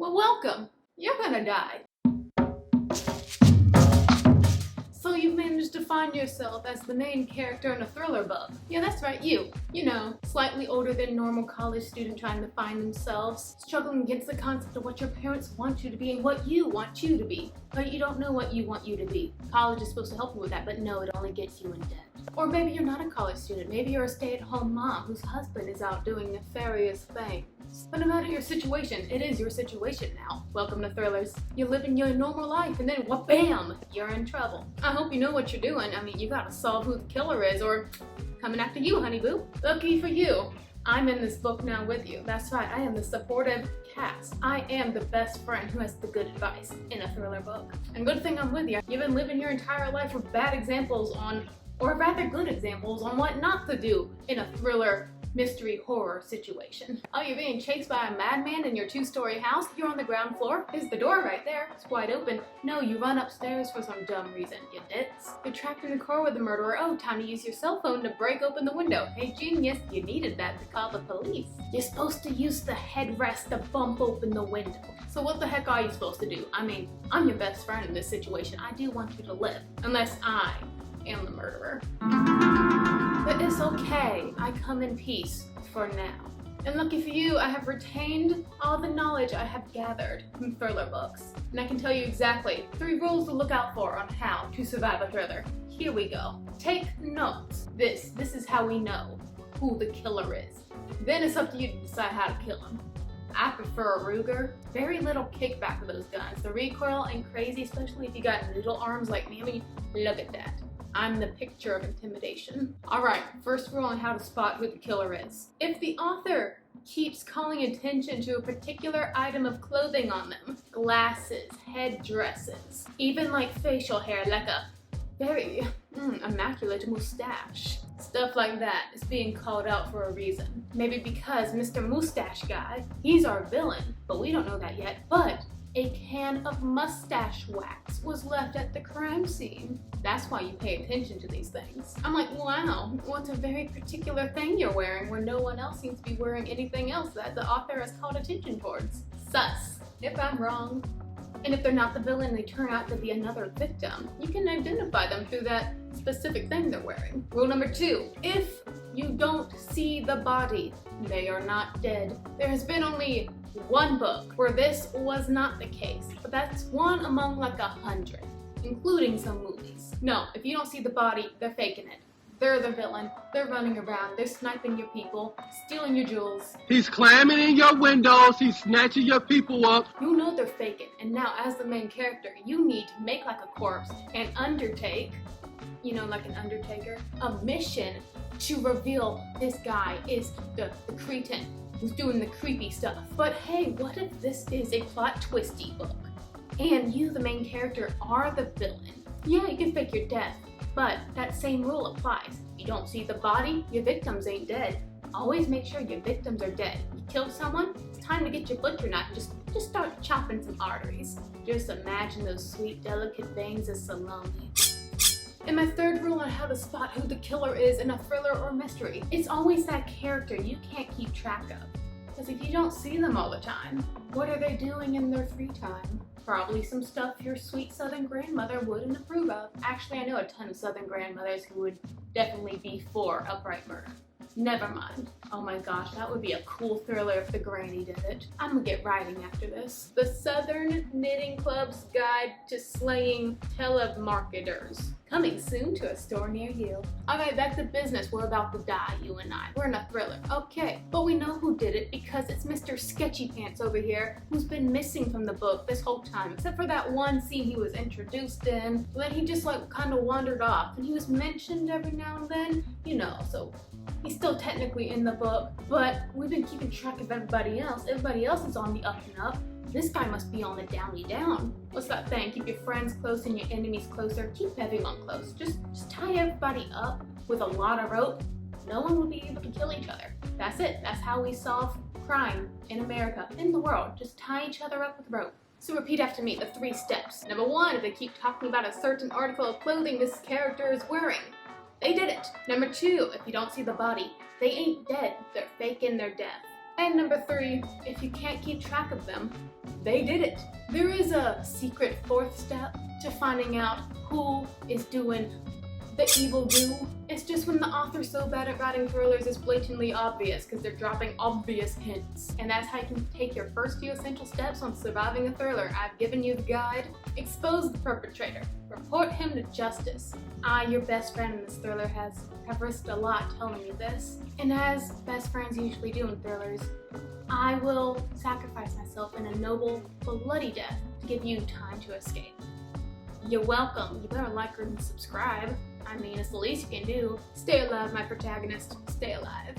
Well, welcome. You're gonna die. So you've managed to find yourself as the main character in a thriller book. Yeah, that's right, you. You know, slightly older than normal college student trying to find themselves, struggling against the concept of what your parents want you to be and what you want you to be. But you don't know what you want you to be. College is supposed to help you with that, but no, it only gets you in debt. Or maybe you're not a college student. Maybe you're a stay-at-home mom whose husband is out doing nefarious things. But no matter your situation, it is your situation now. Welcome to Thrillers. You're living your normal life and then wha-bam, you're in trouble. I hope you know what you're doing. I mean, you gotta solve who the killer is or coming after you, honey boo. Lucky for you, I'm in this book now with you. That's right, I am the supportive cast. I am the best friend who has the good advice in a thriller book. And good thing I'm with you. You've been living your entire life with bad examples on, or rather good examples on what not to do in a thriller mystery horror situation. Oh, you're being chased by a madman in your 2-story house? You're on the ground floor? There's the door right there. It's wide open. No, you run upstairs for some dumb reason, you ditz. You're trapped in a car with the murderer. Oh, time to use your cell phone to break open the window. Hey, genius, you needed that to call the police. You're supposed to use the headrest to bump open the window. So what the heck are you supposed to do? I mean, I'm your best friend in this situation. I do want you to live, unless I am the murderer. But it's okay, I come in peace for now. And lucky for you, I have retained all the knowledge I have gathered from thriller books. And I can tell you exactly 3 rules to look out for on how to survive a thriller. Here we go. Take notes. This is how we know who the killer is. Then it's up to you to decide how to kill him. I prefer a Ruger. Very little kickback with those guns. The recoil ain't crazy, especially if you got noodle arms like me. I mean, look at that. I'm the picture of intimidation. Alright, first rule on how to spot who the killer is. If the author keeps calling attention to a particular item of clothing on them, glasses, headdresses, even like facial hair, like a very immaculate mustache, stuff like that is being called out for a reason. Maybe because Mr. Mustache Guy, he's our villain, but we don't know that yet. But a can of mustache wax was left at the crime scene. That's why you pay attention to these things. I'm like, wow, what's a very particular thing you're wearing where no one else seems to be wearing anything else that the author has called attention towards? Sus, if I'm wrong. And if they're not the villain, they turn out to be another victim, you can identify them through that specific thing they're wearing. Rule number 2, if you don't see the body, they are not dead. There has been only one book where this was not the case, but that's one among like 100, including some movies. No, if you don't see the body, they're faking it. They're the villain. They're running around. They're sniping your people, stealing your jewels. He's climbing in your windows. He's snatching your people up. You know they're faking, and now as the main character, you need to make like a corpse and undertake, you know, like an undertaker, a mission to reveal this guy is the cretin who's doing the creepy stuff. But hey, what if this is a plot twisty book and you, the main character, are the villain? Yeah, you can fake your death, but that same rule applies. If you don't see the body, your victims ain't dead. Always make sure your victims are dead. You killed someone, it's time to get your butcher knife and just start chopping some arteries. Just imagine those sweet, delicate veins of salami. And my third rule on how to spot who the killer is in a thriller or mystery, it's always that character you can't keep track of. Because if you don't see them all the time, what are they doing in their free time? Probably some stuff your sweet southern grandmother wouldn't approve of. Actually, I know a ton of southern grandmothers who would definitely be for upright murder. Never mind. Oh my gosh, that would be a cool thriller if the granny did it. I'm gonna get writing after this. The Southern Knitting Club's Guide to Slaying Telemarketers. Coming soon to a store near you. Alright, back to business. We're about to die, you and I. We're in a thriller. Okay, but we know who did it because it's Mr. Sketchy Pants over here who's been missing from the book this whole time. Except for that one scene he was introduced in. But then he just like kind of wandered off. And he was mentioned every now and then, you know, so he's still technically in the book, but we've been keeping track of everybody else. Everybody else is on the up and up. This guy must be on the downy down. What's that thing? Keep your friends close and your enemies closer. Keep everyone close. Just tie everybody up with a lot of rope. No one will be able to kill each other. That's it. That's how we solve crime in America, in the world. Just tie each other up with rope. So repeat after me, the 3 steps. Number 1, if they keep talking about a certain article of clothing this character is wearing, they did it. Number 2, if you don't see the body, they ain't dead. They're faking their death. And number 3, if you can't keep track of them, they did it. There is a secret 4th step to finding out who is doing the evil do. It's just when the author's so bad at writing thrillers, it's blatantly obvious because they're dropping obvious hints. And that's how you can take your first few essential steps on surviving a thriller. I've given you the guide. Expose the perpetrator. Report him to justice. I, your best friend in this thriller, have risked a lot telling you this. And as best friends usually do in thrillers, I will sacrifice myself in a noble, bloody death to give you time to escape. You're welcome. You better like and subscribe. I mean, it's the least you can do. Stay alive, my protagonist. Stay alive.